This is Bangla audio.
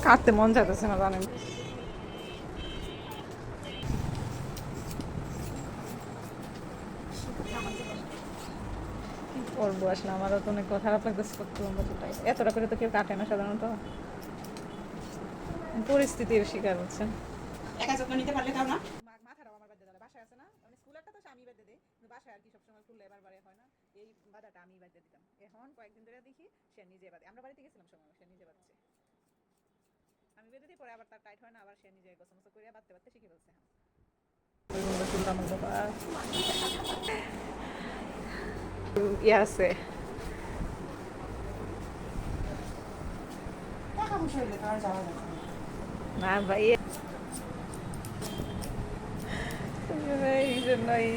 কাটতে মন চাইতেছে না জানেন। কি করবো আসলে, আমারও তো অনেক খারাপ লাগতেছে করতে এতটা করে তো কেউ কাটে না সাধারণত, পরিস্থিতির শিকার হচ্ছে। একা যত্ন নিতে পারলে তাও না। মাথাটাও আমার বাদ দিয়ে বাসায় আছে না, মানে স্কুলেরটা তো আমি বাদ দিই, কিন্তু বাসায় আর কি সবসময় খুললে এবার বারে হয় না, এই বাধাটা আমি বাদ দিতাম। এখন কয়েকদিন ধরে দেখি সে নিজে বাদে, আমরা বাড়িতে গেছিলাম সময় সে নিজে বাদছে, আমি বেঁধে দিই, পরে আবার তার টাইট হয় না, আবার সে নিজে গোছামোছা করে বাঁধতে বাঁধতে শিখে ফেলছে। ইয়ে আছে টাকা পয়সা হইলে তো আর যাওয়া যাবে না। না ভাই, এই জন্যই